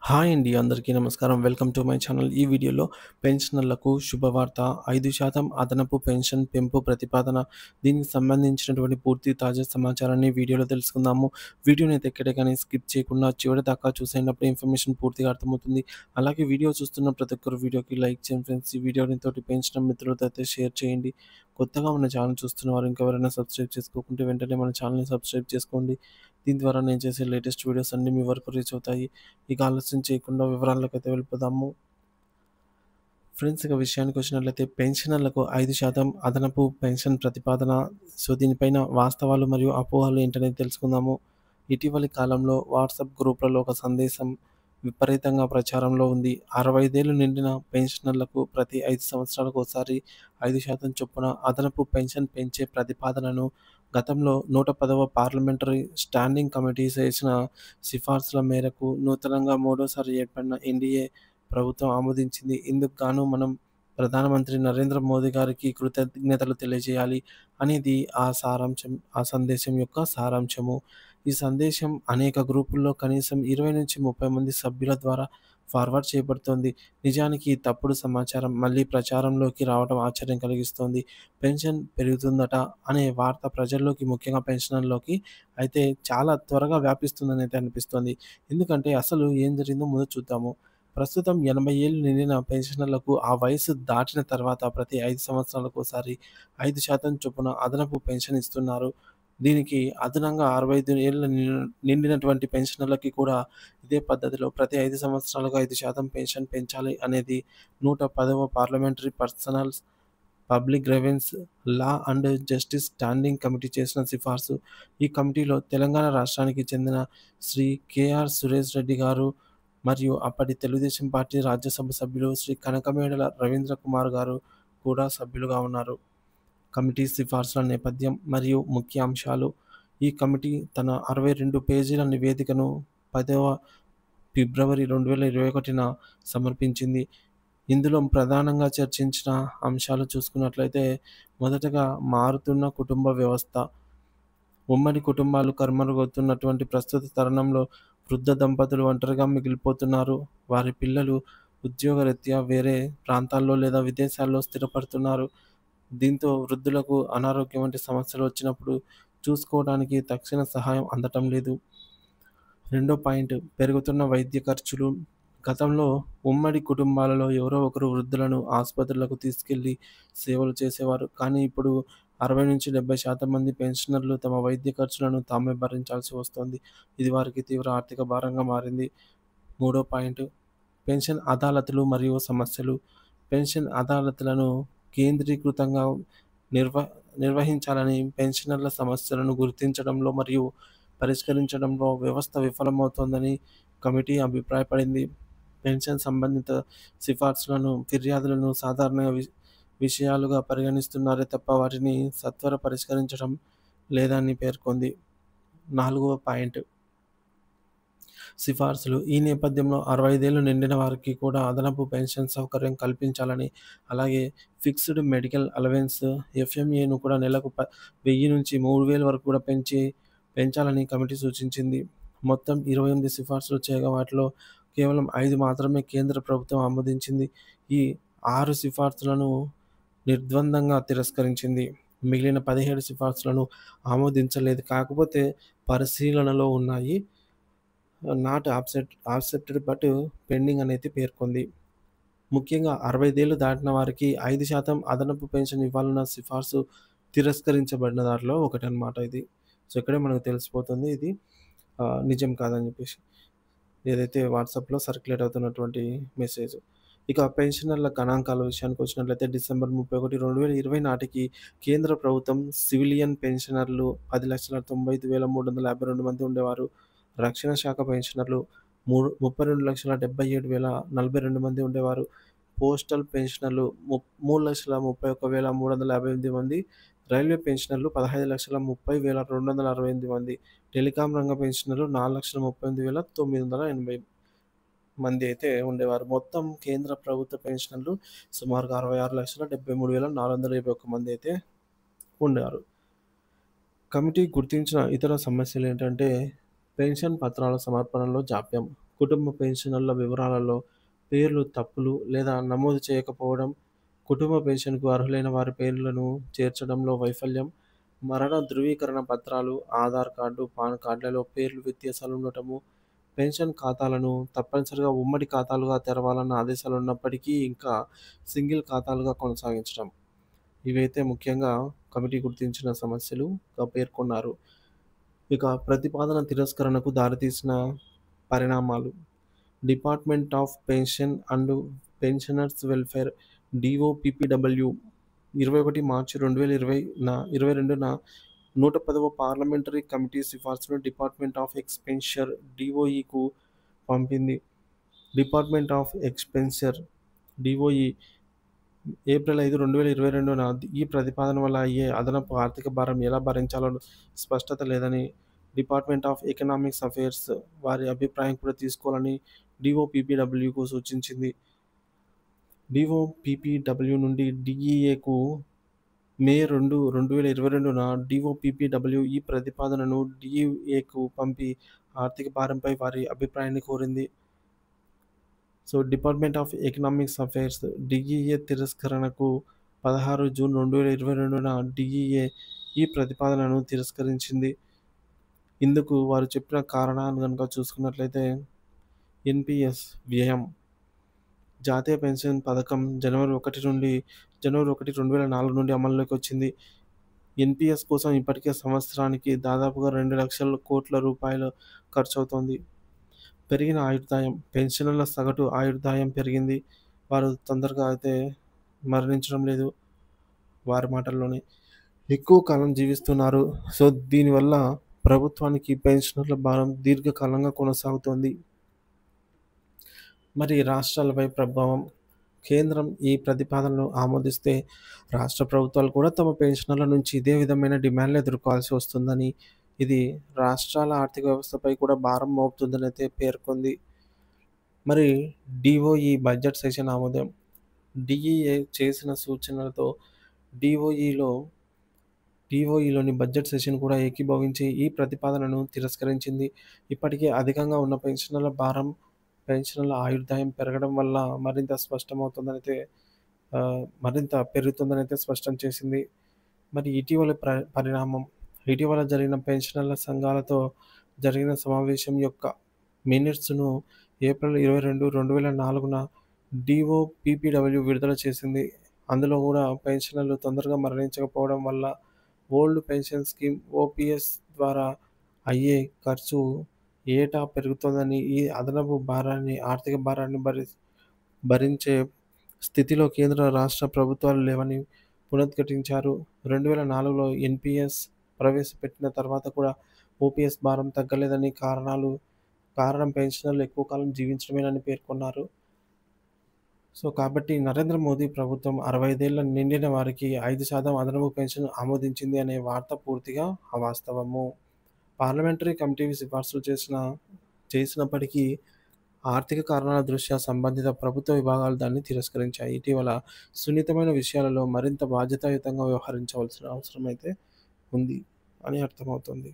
Hi అండి. అందరికీ నమస్కారం. Welcome to my channel. ఈ వీడియోలో పెన్షనర్లకు శుభవార్త. 5% అదనపు పెన్షన్ పెంపు ప్రతిపాదన. దీనికి సంబంధించినటువంటి పూర్తి తాజా సమాచారాన్ని వీడియోలో తెలుసుకుందాము. వీడియోనైతే ఎక్కడ గాని స్కిప్ చేయకుండా చివరి దాకా చూసేయండి. ఇన్ఫర్మేషన్ పూర్తిగా అర్థమవుతుంది. అలాగే వీడియో చూస్తున్న ప్రతి ఒక్కరు వీడియోకి లైక్ చేయండి ఫ్రెండ్స్. ఈ వీడియోని తోటి పెన్షన్ మిత్రులతో అయితే షేర్ చేయండి. కొత్తగా మన ఛానల్ చూస్తున్న వారు ఇంకెవరైనా సబ్స్క్రైబ్ చేసుకోకుంటే వెంటనే మన ఛానల్‌ని సబ్స్క్రైబ్ చేసుకోండి. దీని ద్వారా నేను చేసే లేటెస్ట్ వీడియోస్ అన్నీ మీ వరకు రీచ్ అవుతాయి. ఇక ఆలస్యం చేయకుండా వివరాల్లోకైతే వెళ్ళిపోదాము. ఫ్రెండ్స్, ఇక విషయానికొచ్చినట్లయితే పెన్షనర్లకు 5% అదనపు పెన్షన్ ప్రతిపాదన. దీనిపైన వాస్తవాలు మరియు అపోహలు ఏంటనేది తెలుసుకుందాము. ఇటీవలి కాలంలో వాట్సాప్ గ్రూప్‌లలో ఒక సందేశం విపరీతంగా ప్రచారంలో ఉంది. 65 ఏళ్లు నిండిన పెన్షనర్లకు ప్రతి 5 సంవత్సరాలకోసారి 5% చొప్పున అదనపు పెన్షన్ పెంచే ప్రతిపాదనను గతంలో 110వ పార్లమెంటరీ స్టాండింగ్ కమిటీ చేసిన సిఫార్సుల మేరకు నూతనంగా మూడోసారి ఏర్పడిన ఎన్డీఏ ప్రభుత్వం ఆమోదించింది. ఇందుకు గాను మనం ప్రధానమంత్రి నరేంద్ర మోదీ గారికి కృతజ్ఞతలు తెలియజేయాలి అనేది ఆ సందేశం యొక్క సారాంశము. ఈ సందేశం అనేక గ్రూపుల్లో కనీసం 20-30 మంది సభ్యుల ద్వారా ఫార్వర్డ్ చేయబడుతోంది. నిజానికి ఈ తప్పుడు సమాచారం మళ్ళీ ప్రచారంలోకి రావడం ఆశ్చర్యం కలిగిస్తోంది. పెన్షన్ పెరుగుతుందట అనే వార్త ప్రజల్లోకి, ముఖ్యంగా పెన్షనర్‌లోకి అయితే చాలా త్వరగా వ్యాపిస్తుందనైతే అనిపిస్తోంది. ఎందుకంటే అసలు ఏం జరిగిందో ముందు చూద్దాము. ప్రస్తుతం 80 ఏళ్లు నిండిన పెన్షనర్లకు ఆ వయసు దాటిన తర్వాత ప్రతి 5 సంవత్సరాలకోసారి 5% చొప్పున అదనపు పెన్షన్ ఇస్తున్నారు. దీనికి అదనంగా 65 ఏళ్ల నిండినటువంటి పెన్షనర్లకి కూడా ఇదే పద్ధతిలో ప్రతి 5 సంవత్సరాలకు 5% పెన్షన్ పెంచాలి అనేది 110వ parliamentary public grievances law and justice standing committee చేసిన సిఫార్సు. ఈ కమిటీలో తెలంగాణ రాష్ట్రానికి చెందిన శ్రీ కేఆర్ సురేష్ రెడ్డి గారు మరియు అప్పటి తెలుగుదేశం పార్టీ రాజ్యసభ సభ్యులు శ్రీ కనకమేడల రవీంద్ర కుమార్ గారు కూడా సభ్యులుగా ఉన్నారు. కమిటీ సిఫార్సుల నేపథ్యం మరియు ముఖ్య అంశాలు. ఈ కమిటీ తన 62 పేజీల నివేదికను 10వ ఫిబ్రవరి 2021న సమర్పించింది. ఇందులో ప్రధానంగా చర్చించిన అంశాలు చూసుకున్నట్లయితే, మొదటగా మారుతున్న కుటుంబ వ్యవస్థ. ఉమ్మడి కుటుంబాలు కనుమరుగవుతున్నటువంటి ప్రస్తుత తరుణంలో వృద్ధ దంపతులు ఒంటరిగా మిగిలిపోతున్నారు. వారి పిల్లలు ఉద్యోగరీత్యా వేరే ప్రాంతాల్లో లేదా విదేశాల్లో స్థిరపడుతున్నారు. దీంతో వృద్ధులకు అనారోగ్యం వంటి సమస్యలు వచ్చినప్పుడు చూసుకోవడానికి తక్షణ సహాయం అందటం లేదు. రెండో పాయింట్, పెరుగుతున్న వైద్య ఖర్చులు. గతంలో ఉమ్మడి కుటుంబాలలో ఎవరో ఒకరు వృద్ధులను ఆసుపత్రులకు తీసుకెళ్లి సేవలు చేసేవారు. కానీ ఇప్పుడు 60-70% మంది పెన్షనర్లు తమ వైద్య ఖర్చులను తామే భరించాల్సి వస్తోంది. ఇది వారికి తీవ్ర ఆర్థిక భారంగా మారింది. మూడో పాయింట్, పెన్షన్ అదాలతులు మరియు సమస్యలు. పెన్షన్ అదాలతులను కేంద్రీకృతంగా నిర్వ నిర్వహించాలని పెన్షనర్ల సమస్యలను గుర్తించడంలో మరియు పరిష్కరించడంలో వ్యవస్థ విఫలమవుతోందని కమిటీ అభిప్రాయపడింది. పెన్షన్ సంబంధిత ఫిర్యాదులను సాధారణ విషయాలుగా పరిగణిస్తున్నారే తప్ప వాటిని సత్వర పరిష్కరించడం లేదని పేర్కొంది. నాలుగవ పాయింట్, సిఫార్సులు. ఈ నేపథ్యంలో 65 ఏళ్లు నిండిన వారికి కూడా అదనపు పెన్షన్ సౌకర్యం కల్పించాలని, అలాగే ఫిక్స్డ్ మెడికల్ అలవెన్స్ ఎఫ్ఎంఏను కూడా నెలకు 1000 నుంచి 3000 వరకు కూడా పెంచాలని కమిటీ సూచించింది. మొత్తం 28 సిఫార్సులు చేయగా వాటిలో కేవలం 5 మాత్రమే కేంద్ర ప్రభుత్వం ఆమోదించింది. ఈ 6 సిఫార్సులను నిర్ద్వందంగా తిరస్కరించింది. మిగిలిన 17 సిఫార్సులను ఆమోదించలేదు. కాకపోతే పరిశీలనలో ఉన్నాయి. నాట్ యాక్సెప్టెడ్ బట్ పెండింగ్ అనేది పేర్కొంది. ముఖ్యంగా 65 ఏళ్లు దాటిన వారికి 5% అదనపు పెన్షన్ ఇవ్వాలన్న సిఫార్సు తిరస్కరించబడిన దాంట్లో ఒకటనమాట ఇది. ఇక్కడే మనకు తెలిసిపోతుంది ఇది నిజం కాదని చెప్పేసి. ఏదైతే వాట్సాప్‌లో సర్క్యులేట్ అవుతున్నటువంటి మెసేజ్. ఇక పెన్షనర్ల గణాంకాల విషయానికొచ్చినట్లయితే డిసెంబర్ 31, 2020 నాటికి కేంద్ర ప్రభుత్వం సివిలియన్ పెన్షనర్లు 10,95,352 మంది ఉండేవారు. రక్షణ శాఖ పెన్షనర్లు 32,77,042 మంది ఉండేవారు. పోస్టల్ పెన్షనర్లు 3,31,358 మంది. రైల్వే పెన్షనర్లు 15,30,268 మంది. టెలికాం రంగ పెన్షనర్లు 4,38,980 మంది అయితే ఉండేవారు. మొత్తం కేంద్ర ప్రభుత్వ పెన్షనర్లు సుమారుగా 66,73,421 మంది అయితే ఉండేవారు. కమిటీ గుర్తించిన ఇతర సమస్యలేంటంటే పెన్షన్ పత్రాల సమర్పణలో జాప్యం. కుటుంబ పెన్షనర్ల వివరాలలో పేర్లు తప్పులు లేదా నమోదు చేయకపోవడం, కుటుంబ పెన్షన్‌కు అర్హులైన వారి పేర్లను చేర్చడంలో వైఫల్యం, మరణ ధృవీకరణ పత్రాలు, ఆధార్ కార్డు, పాన్ కార్డులలో పేర్లు వ్యత్యాసాలుండటము, పెన్షన్ ఖాతాలను తప్పనిసరిగా ఉమ్మడి ఖాతాలుగా తెరవాలన్న ఆదేశాలున్నప్పటికీ ఇంకా సింగిల్ ఖాతాలుగా కొనసాగించడం. ఇవైతే ముఖ్యంగా కమిటీ గుర్తించిన సమస్యలుగా పేర్కొన్నారు. ఇక ప్రతిపాదన తిరస్కరణకు దారితీసిన పరిణామాలు. Department of pension and pensioners welfare DOPPW 21 మార్చి 2022న 110వ పార్లమెంటరీ కమిటీ సిఫార్సును డిపార్ట్మెంట్ ఆఫ్ ఎక్స్‌పెన్షర్ డిఓఇకు పంపింది. Department of expenditure DOE April 5, 2022న ఈ ప్రతిపాదన వల్ల అయ్యే అదనపు ఆర్థిక భారం ఎలా భరించాలో స్పష్టత లేదని, డిపార్ట్మెంట్ ఆఫ్ ఎకనామిక్స్ అఫైర్స్ వారి అభిప్రాయం కూడా తీసుకోవాలని డిఓపిపిడబ్ల్యూకు సూచించింది. డిఓపిపిడబ్ల్యూ నుండి డిఇఏకు మే 2, 2022న డిఓపిపిడబ్ల్యూ ఈ ప్రతిపాదనను డిఇఏకు పంపి ఆర్థిక భారంపై వారి అభిప్రాయాన్ని కోరింది. Department of economics affairs DEA తిరస్కరణకు 16 జూన్ 2022న డిఇఏ ఈ ప్రతిపాదనను తిరస్కరించింది. ఇందుకు వారు చెప్పిన కారణాలు గనుక చూసుకున్నట్లయితే ఎన్‌పీఎస్ వ్యయం. జాతీయ పెన్షన్ పథకం జనవరి 1, 2004 నుండి అమల్లోకి వచ్చింది. ఎన్‌పీఎస్ కోసం ఇప్పటికే సంవత్సరానికి దాదాపుగా 2,00,000 కోట్ల రూపాయలు ఖర్చవుతోంది. పెరిగిన ఆయుర్దాయం. పెన్షనర్ల సగటు ఆయుర్దాయం పెరిగింది. వారు తొందరగా అయితే మరణించడం లేదు. వారి మాటల్లోనే. ఎక్కువ కాలం జీవిస్తున్నారు. దీనివల్ల ప్రభుత్వానికి పెన్షనర్ల భారం దీర్ఘకాలంగా కొనసాగుతోంది. మరి రాష్ట్రాలపై ప్రభావం. కేంద్రం ఈ ప్రతిపాదనను ఆమోదిస్తే రాష్ట్ర ప్రభుత్వాలు కూడా తమ పెన్షనర్ల నుంచి ఇదే విధమైన డిమాండ్లు ఎదుర్కోవాల్సి వస్తుందని, ఇది రాష్ట్రాల ఆర్థిక వ్యవస్థపై కూడా భారం మోపుతుందని అయితే పేర్కొంది. మరి డిఓఇ బడ్జెట్ సెషన్ ఆమోదం. డిఇఏ చేసిన సూచనలతో డిఓఇలోని బడ్జెట్ సెషన్ కూడా ఏకీభవించి ఈ ప్రతిపాదనను తిరస్కరించింది. ఇప్పటికే అధికంగా ఉన్న పెన్షనర్ల ఆయుర్దాయం పెరగడం వల్ల మరింత పెరుగుతుందనైతే స్పష్టం చేసింది. మరి ఇటీవల పరిణామం. ఇటీవల జరిగిన పెన్షనర్ల సంఘాలతో జరిగిన సమావేశం యొక్క మినిట్స్‌ను ఏప్రిల్ 22, 2004న డిఓపిపిడబ్ల్యూ విడుదల చేసింది. అందులో కూడా పెన్షనర్లు తొందరగా మరణించకపోవడం వల్ల ఓల్డ్ పెన్షన్ స్కీమ్ ఓపీఎస్ ద్వారా అయ్యే ఖర్చు ఏటా పెరుగుతోందని, ఈ అదనపు ఆర్థిక భారాన్ని భరించే స్థితిలో కేంద్ర, రాష్ట్ర ప్రభుత్వాలు లేవని పునరుద్ఘాటించారు. 2004లో ఎన్‌పీఎస్ ప్రవేశపెట్టిన తర్వాత కూడా ఓపీఎస్ భారం తగ్గలేదని, కారణం పెన్షనర్లు ఎక్కువ కాలం జీవించడమేనని పేర్కొన్నారు. కాబట్టి నరేంద్ర మోదీ ప్రభుత్వం 65 ఏళ్ల నిండిన వారికి 5% అదనపు పెన్షన్ ఆమోదించింది అనే వార్త పూర్తిగా అవాస్తవము. పార్లమెంటరీ కమిటీ సిఫార్సులు చేసినప్పటికీ ఆర్థిక కారణాల దృష్ట్యా సంబంధిత ప్రభుత్వ విభాగాలు దాన్ని తిరస్కరించాయి. ఇటీవల సున్నితమైన విషయాలలో మరింత బాధ్యతాయుతంగా వ్యవహరించవలసిన అవసరం అయితే ఉంది అని అర్థమవుతుంది.